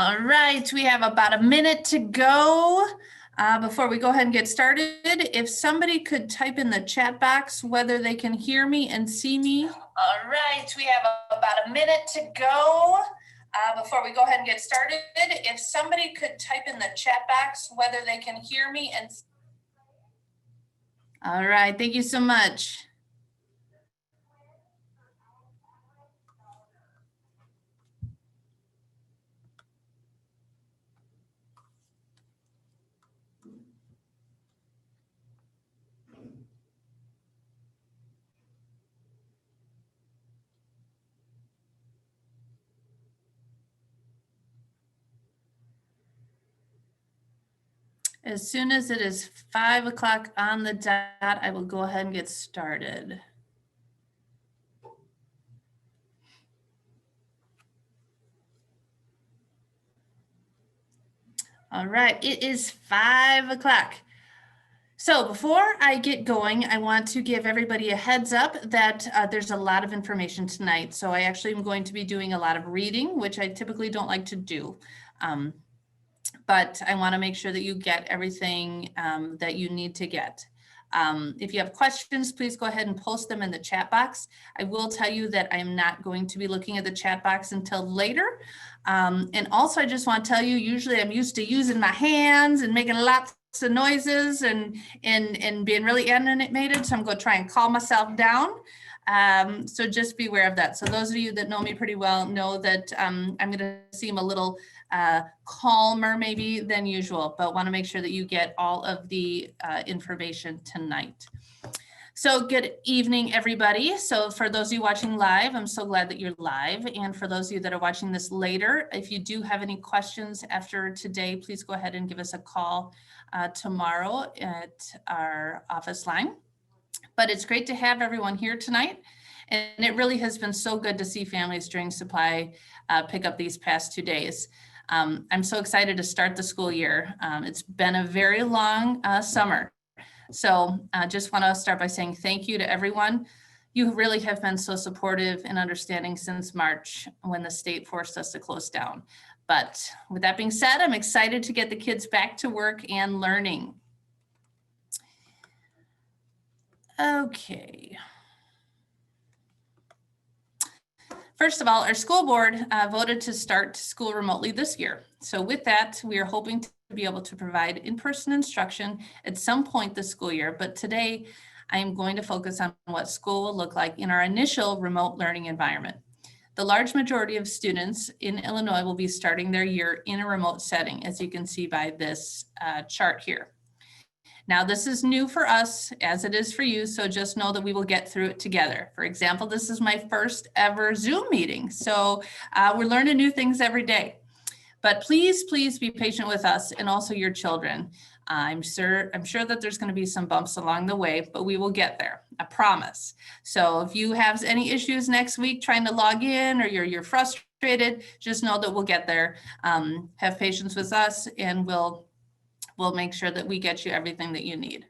All right, we have about a minute to go before we go ahead and get started. If somebody could type in the chat box whether they can hear me and see me. All right, we have about a minute to go before we go ahead and get started. If somebody could type in the chat box whether they can hear me and. All right, thank you so much. As soon as it is 5 o'clock on the dot, I will go ahead and get started. All right, it is 5 o'clock. So before I get going, I want to give everybody a heads up that there's a lot of information tonight. So I actually am going to be doing a lot of reading, which I typically don't like to do. But I want to make sure that you get everything that you need to get. If you have questions, please go ahead and post them in the chat box. I will tell you that I'm not going to be looking at the chat box until later. And also, I just want to tell you, usually I'm used to using my hands and making lots of noises and being really animated. So I'm going to try and calm myself down. So just be aware of that. So those of you that know me pretty well know that I'm going to seem a little calmer maybe than usual, but want to make sure that you get all of the information tonight. So good evening, everybody. So for those of you watching live, I'm so glad that you're live. And for those of you that are watching this later, if you do have any questions after today, please go ahead and give us a call tomorrow at our office line. But it's great to have everyone here tonight. And it really has been so good to see families during supply pick up these past 2 days. I'm so excited to start the school year. It's been a very long summer. So I just want to start by saying thank you to everyone. You really have been so supportive and understanding since March when the state forced us to close down. But with that being said, I'm excited to get the kids back to work and learning. Okay. First of all, our school board voted to start school remotely this year. So with that, we are hoping to be able to provide in-person instruction at some point this school year. But today, I am going to focus on what school will look like in our initial remote learning environment. The large majority of students in Illinois will be starting their year in a remote setting, as you can see by this chart here. Now, this is new for us as it is for you, so just know that we will get through it together. For example, this is my first ever Zoom meeting, so we're learning new things every day. But please, please be patient with us and also your children. I'm sure that there's going to be some bumps along the way, but we will get there, I promise. So if you have any issues next week trying to log in or you're frustrated, just know that we'll get there. Have patience with us and we'll make sure that we get you everything that you need.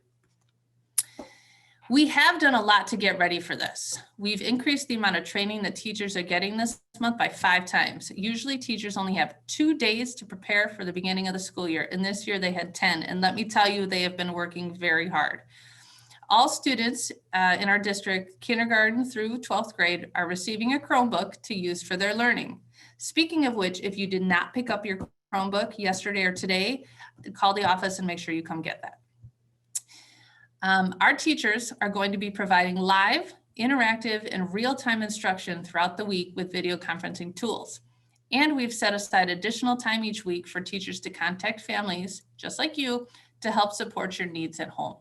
We have done a lot to get ready for this. We've increased the amount of training that teachers are getting this month by 5 times. Usually teachers only have 2 days to prepare for the beginning of the school year, and this year they had 10. And let me tell you, they have been working very hard. All students in our district, kindergarten through 12th grade, are receiving a Chromebook to use for their learning. Speaking of which, if you did not pick up your Chromebook yesterday or today, call the office and make sure you come get that. Our teachers are going to be providing live, interactive, and real-time instruction throughout the week with video conferencing tools. And we've set aside additional time each week for teachers to contact families, just like you, to help support your needs at home.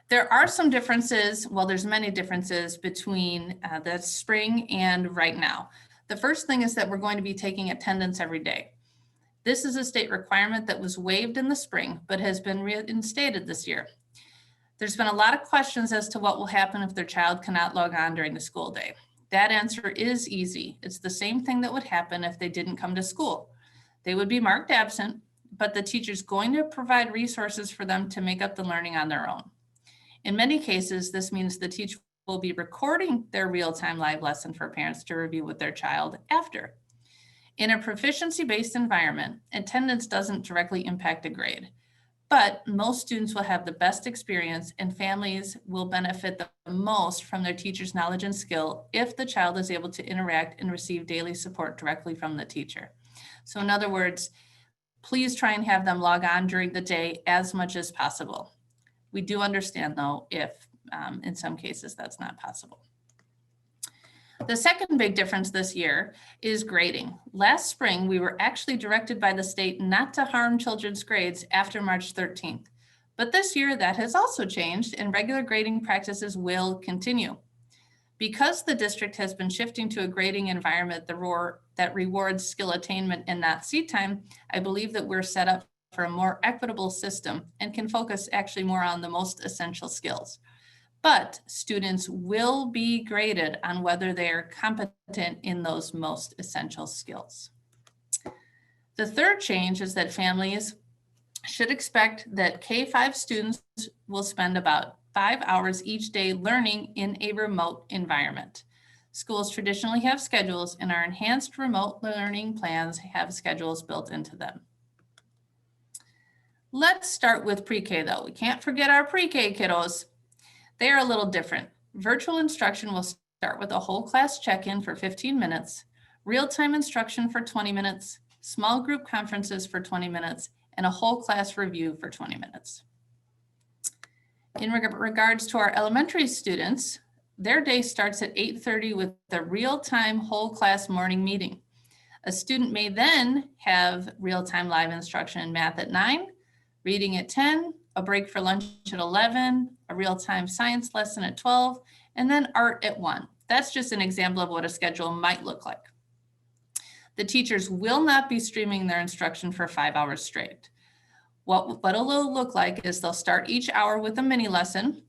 There are some differences, well, there's many differences between the spring and right now. The first thing is that we're going to be taking attendance every day. This is a state requirement that was waived in the spring, but has been reinstated this year. There's been a lot of questions as to what will happen if their child cannot log on during the school day. That answer is easy. It's the same thing that would happen if they didn't come to school. They would be marked absent, but the teacher's going to provide resources for them to make up the learning on their own. In many cases, this means the teacher will be recording their real-time live lesson for parents to review with their child after. In a proficiency-based environment, attendance doesn't directly impact a grade, but most students will have the best experience and families will benefit the most from their teacher's knowledge and skill if the child is able to interact and receive daily support directly from the teacher. So in other words, please try and have them log on during the day as much as possible. We do understand though, if in some cases that's not possible. The second big difference this year is grading. Last spring, we were actually directed by the state not to harm children's grades after March 13th. But this year that has also changed and regular grading practices will continue. Because the district has been shifting to a grading environment that rewards skill attainment and not seat time, I believe that we're set up for a more equitable system and can focus actually more on the most essential skills. But students will be graded on whether they are competent in those most essential skills. The third change is that families should expect that K-5 students will spend about 5 hours each day learning in a remote environment. Schools traditionally have schedules, and our enhanced remote learning plans have schedules built into them. Let's start with pre-K though. We can't forget our pre-K kiddos. They are a little different. Virtual instruction will start with a whole class check-in for 15 minutes, real-time instruction for 20 minutes, small group conferences for 20 minutes, and a whole class review for 20 minutes. In regards to our elementary students, their day starts at 8:30 with the real-time whole class morning meeting. A student may then have real-time live instruction in math at 9, reading at 10, a break for lunch at 11, a real-time science lesson at 12, and then art at 1. That's just an example of what a schedule might look like. The teachers will not be streaming their instruction for 5 hours straight. What it'll look like is they'll start each hour with a mini lesson.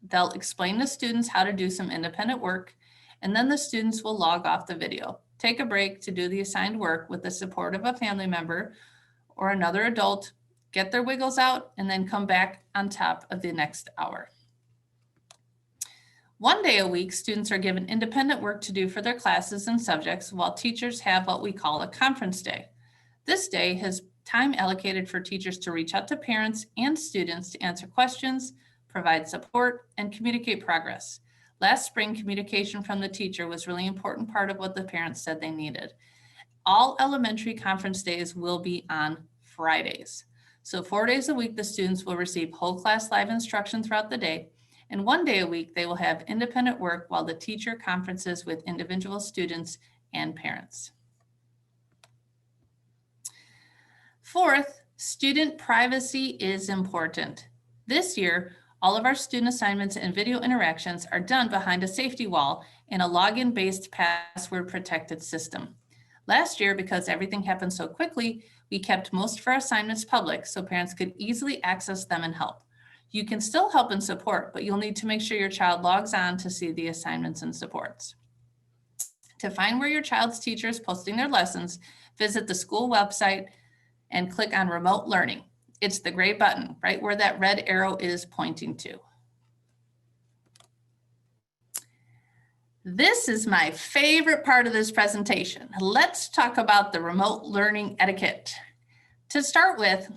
They'll explain to students how to do some independent work, and then the students will log off the video, take a break to do the assigned work with the support of a family member or another adult, get their wiggles out, and then come back on top of the next hour. One day a week, students are given independent work to do for their classes and subjects while teachers have what we call a conference day. This day has time allocated for teachers to reach out to parents and students to answer questions, provide support, and communicate progress. Last spring, communication from the teacher was a really important part of what the parents said they needed. All elementary conference days will be on Fridays. So 4 days a week, the students will receive whole class live instruction throughout the day. And 1 day a week, they will have independent work while the teacher conferences with individual students and parents. Fourth, student privacy is important. This year, all of our student assignments and video interactions are done behind a safety wall in a login-based password protected system. Last year, because everything happened so quickly, we kept most of our assignments public so parents could easily access them and help. You can still help and support, but you'll need to make sure your child logs on to see the assignments and supports. To find where your child's teacher is posting their lessons, visit the school website and click on Remote Learning. It's the gray button, right where that red arrow is pointing to. This is my favorite part of this presentation. Let's talk about the remote learning etiquette. To start with,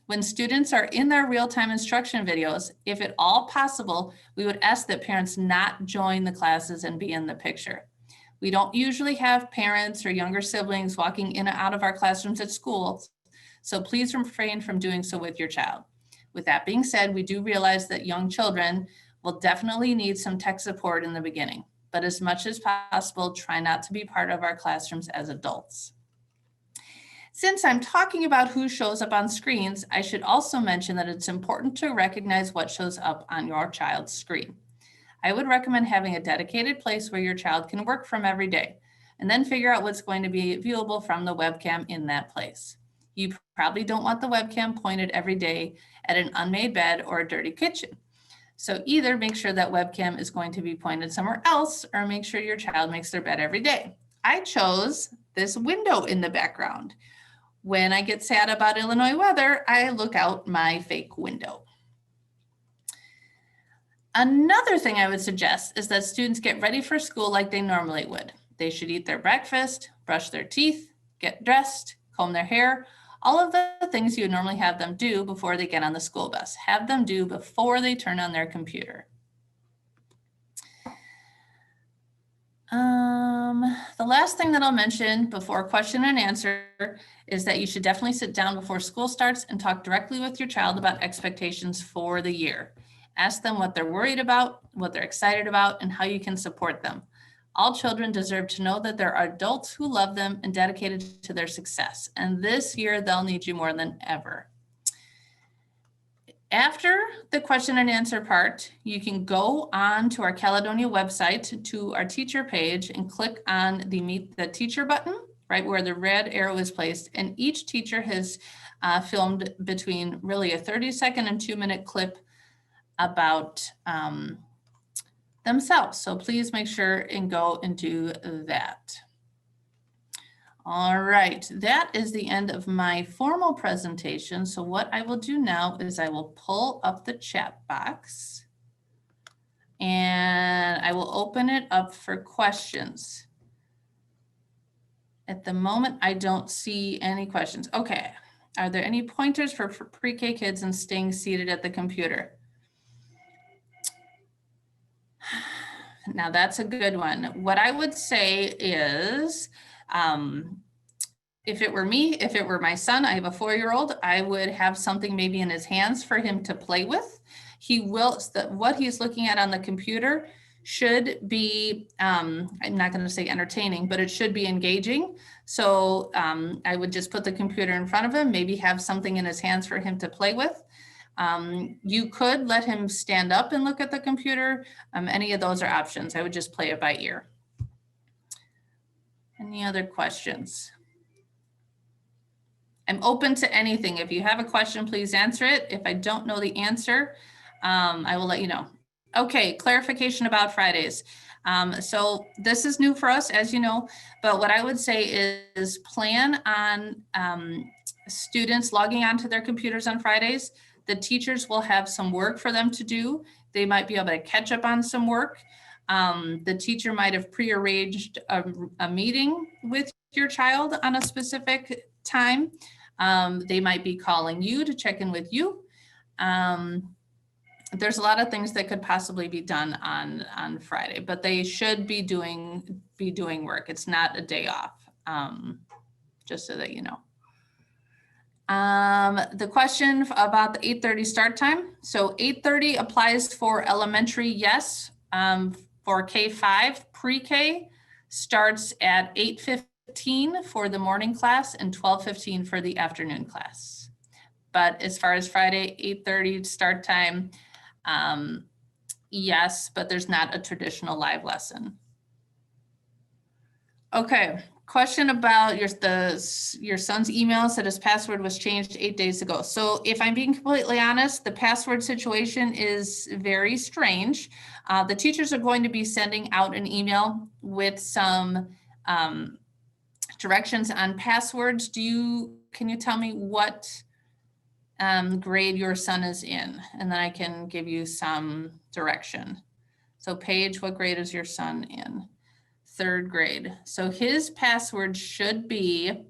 when students are in their real-time instruction videos, if at all possible, we would ask that parents not join the classes and be in the picture. We don't usually have parents or younger siblings walking in and out of our classrooms at schools, so please refrain from doing so with your child. With that being said, we do realize that young children will definitely need some tech support in the beginning, but as much as possible, try not to be part of our classrooms as adults. Since I'm talking about who shows up on screens, I should also mention that it's important to recognize what shows up on your child's screen. I would recommend having a dedicated place where your child can work from every day, and then figure out what's going to be viewable from the webcam in that place. You probably don't want the webcam pointed every day at an unmade bed or a dirty kitchen. So either make sure that webcam is going to be pointed somewhere else, or make sure your child makes their bed every day. I chose this window in the background. When I get sad about Illinois weather, I look out my fake window. Another thing I would suggest is that students get ready for school like they normally would. They should eat their breakfast, brush their teeth, get dressed, comb their hair, all of the things you would normally have them do before they get on the school bus. Have them do before they turn on their computer. The last thing that I'll mention before question and answer is that you should definitely sit down before school starts and talk directly with your child about expectations for the year. Ask them what they're worried about, what they're excited about, and how you can support them. All children deserve to know that there are adults who love them and dedicated to their success. And this year, they'll need you more than ever. After the question and answer part, you can go on to our Caledonia website to our teacher page and click on the Meet the Teacher button, right where the red arrow is placed. And each teacher has filmed between really a 30-second and 2-minute clip about themselves. So please make sure and go and do that. All right, that is the end of my formal presentation. So what I will do now is I will pull up the chat box and I will open it up for questions. At the moment, I don't see any questions. Okay, are there any pointers for pre-K kids and staying seated at the computer? Now that's a good one. What I would say is, if it were me, if it were my son, I have a 4-year-old, I would have something maybe in his hands for him to play with. He will, what he's looking at on the computer should be, I'm not going to say entertaining, but it should be engaging. So I would just put the computer in front of him, maybe have something in his hands for him to play with. You could let him stand up and look at the computer. Any of those are options. I would just play it by ear. Any other questions? I'm open to anything. If you have a question, please answer it. If I don't know the answer, I will let you know. Okay, clarification about Fridays. So this is new for us, as you know, but what I would say is plan on students logging onto their computers on Fridays. The teachers will have some work for them to do. They might be able to catch up on some work. The teacher might have prearranged a meeting with your child on a specific time. They might be calling you to check in with you. There's a lot of things that could possibly be done on Friday, but they should be doing work. It's not a day off, just so that you know. The question about the 8:30 start time. So 8:30 applies for elementary, yes. For K-5, pre-K starts at 8:15 for the morning class and 12:15 for the afternoon class. But as far as Friday, 8:30 start time, yes, but there's not a traditional live lesson. Okay, question about your son's email said his password was changed 8 days ago. So if I'm being completely honest, the password situation is very strange. The teachers are going to be sending out an email with some directions on passwords. Can you tell me what grade your son is in? And then I can give you some direction. So Paige, what grade is your son in? 3rd grade. So his password should be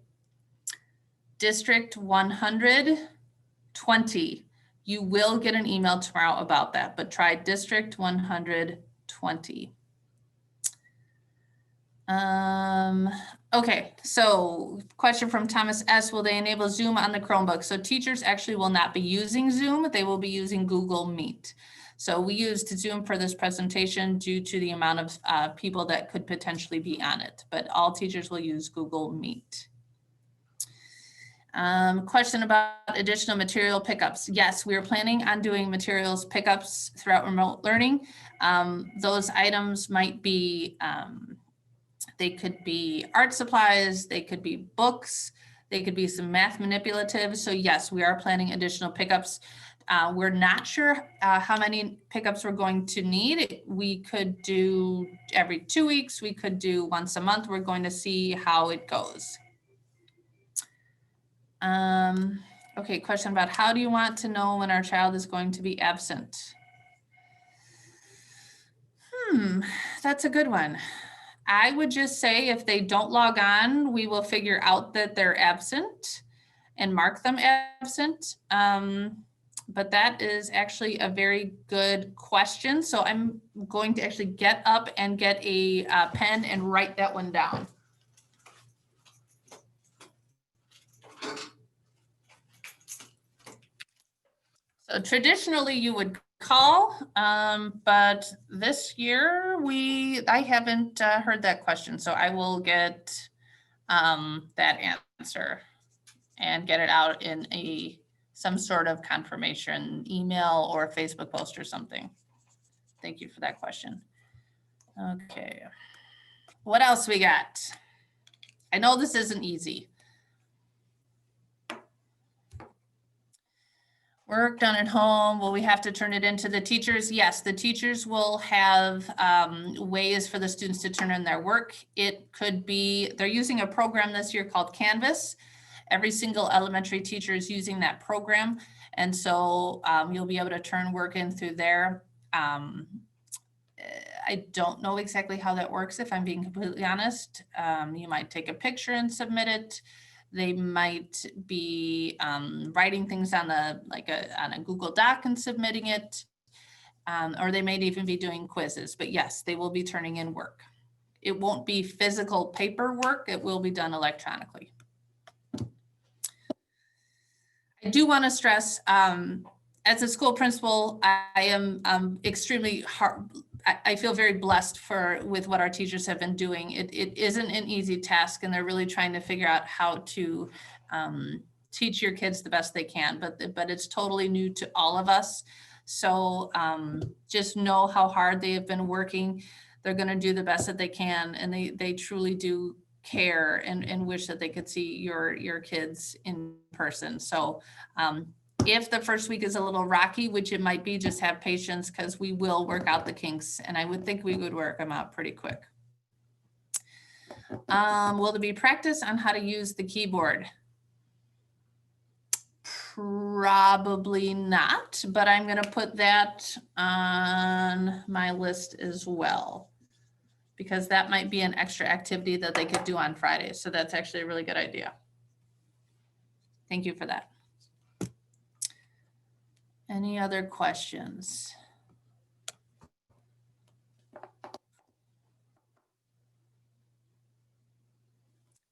District 120. You will get an email tomorrow about that, but try District 120. Okay, so question from Thomas S. Will they enable Zoom on the Chromebook? So teachers actually will not be using Zoom. They will be using Google Meet. So we used Zoom for this presentation due to the amount of people that could potentially be on it, but all teachers will use Google Meet. Question about additional material pickups. Yes, we are planning on doing materials pickups throughout remote learning. Those items might be, they could be art supplies, they could be books, they could be some math manipulatives. So yes, we are planning additional pickups. We're not sure how many pickups we're going to need. We could do every 2 weeks. We could do once a month. We're going to see how it goes. Okay, question about how do you want to know when our child is going to be absent? That's a good one. I would just say if they don't log on, we will figure out that they're absent and mark them absent. But that is actually a very good question. So I'm going to actually get up and get a pen and write that one down. So traditionally you would call, but this year I haven't heard that question. So I will get that answer and get it out in some sort of confirmation email or Facebook post or something. Thank you for that question. Okay. What else we got? I know this isn't easy. Work done at home, will we have to turn it into the teachers? Yes, the teachers will have ways for the students to turn in their work. It could be, they're using a program this year called Canvas. Every single elementary teacher is using that program. And so you'll be able to turn work in through there. I don't know exactly how that works, if I'm being completely honest. You might take a picture and submit it. They might be writing things on a Google Doc and submitting it, or they may even be doing quizzes. But yes, they will be turning in work. It won't be physical paperwork. It will be done electronically. I do want to stress, as a school principal, I am extremely hard. I feel very blessed with what our teachers have been doing. It isn't an easy task, and they're really trying to figure out how to teach your kids the best they can. But it's totally new to all of us. So just know how hard they have been working. They're going to do the best that they can, and they truly do care and wish that they could see your kids in person. So if the first week is a little rocky, which it might be, just have patience, because we will work out the kinks, and I would think we would work them out pretty quick. Will there be practice on how to use the keyboard? Probably not, but I'm going to put that on my list as well, because that might be an extra activity that they could do on Friday. So that's actually a really good idea. Thank you for that. Any other questions?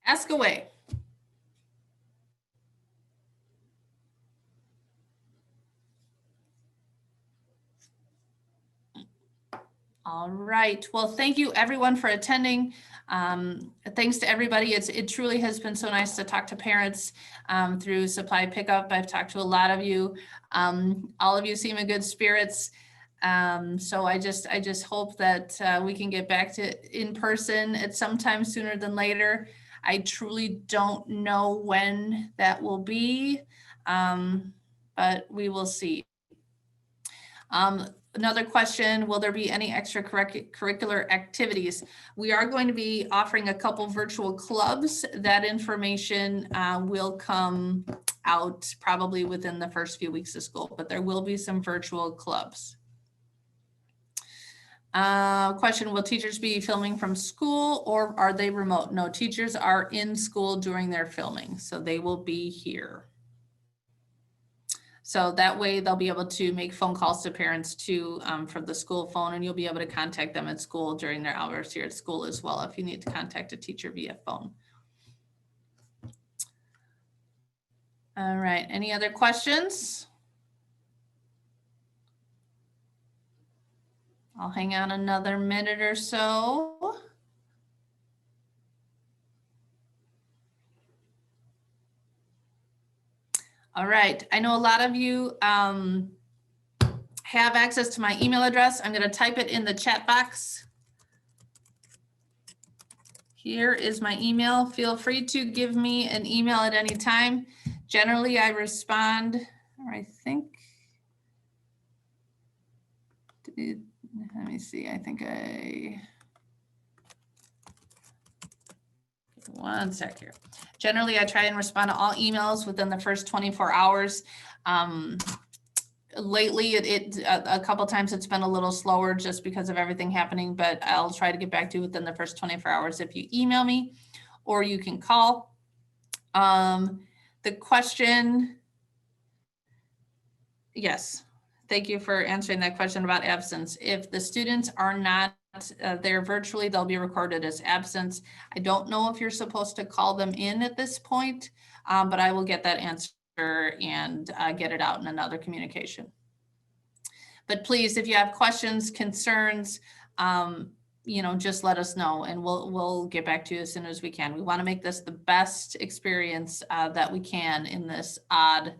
Ask away. All right. Well, thank you everyone for attending. Thanks to everybody. It truly has been so nice to talk to parents through supply pickup. I've talked to a lot of you. All of you seem in good spirits. So I just hope that we can get back to in person at some time sooner than later. I truly don't know when that will be, but we will see. Another question, will there be any extracurricular activities? We are going to be offering a couple virtual clubs. That information will come out probably within the first few weeks of school, but there will be some virtual clubs. Question, will teachers be filming from school or are they remote? No, teachers are in school during their filming, so they will be here. So that way they'll be able to make phone calls to parents too from the school phone, and you'll be able to contact them at school during their hours here at school as well if you need to contact a teacher via phone. All right, any other questions? I'll hang on another minute or so. All right, I know a lot of you have access to my email address. I'm going to type it in the chat box. Here is my email. Feel free to give me an email at any time. Generally, I respond, or I think, let me see, I think one sec here. Generally, I try and respond to all emails within the first 24 hours. lately a couple times it's been a little slower just because of everything happening, but I'll try to get back to you within the first 24 hours if you email me or you can call. The question, yes, thank you for answering that question about absence. If the students are not there virtually, they'll be recorded as absence. I don't know if you're supposed to call them in at this point, but I will get that answer and get it out in another communication. But please, if you have questions, concerns, just let us know and we'll get back to you as soon as we can. We want to make this the best experience that we can in this odd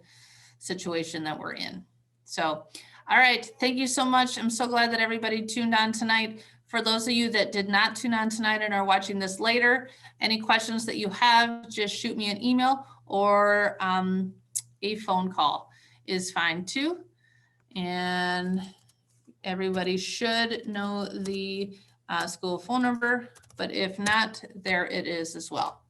situation that we're in. So, all right, thank you so much. I'm so glad that everybody tuned on tonight. For those of you that did not tune on tonight and are watching this later, any questions that you have, just shoot me an email or a phone call is fine too. And everybody should know the school phone number, but if not, there it is as well.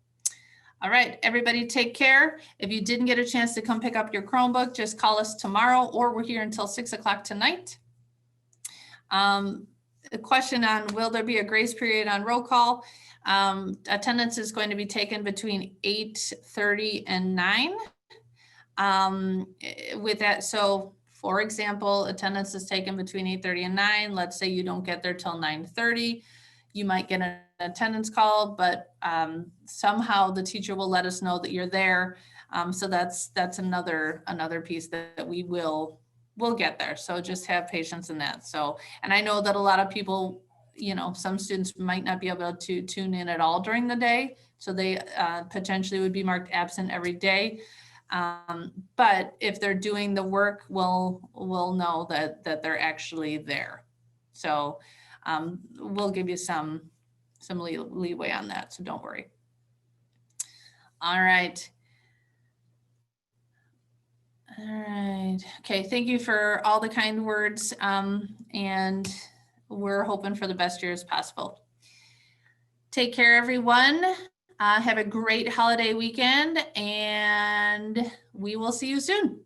All right, everybody take care. If you didn't get a chance to come pick up your Chromebook, just call us tomorrow or we're here until 6 o'clock tonight. A question on, will there be a grace period on roll call? Attendance is going to be taken between 8:30 and 9. With that, so for example, attendance is taken between 8:30 and 9. Let's say you don't get there till 9:30. You might get an attendance call, but somehow the teacher will let us know that you're there. So that's another piece that we'll get there. So just have patience in that. So, and I know that a lot of people, some students might not be able to tune in at all during the day. So they potentially would be marked absent every day. But if they're doing the work, we'll know that they're actually there. So we'll give you some leeway on that. So don't worry. All right. All right. Okay. Thank you for all the kind words. And we're hoping for the best years possible. Take care, everyone. Have a great holiday weekend, and we will see you soon.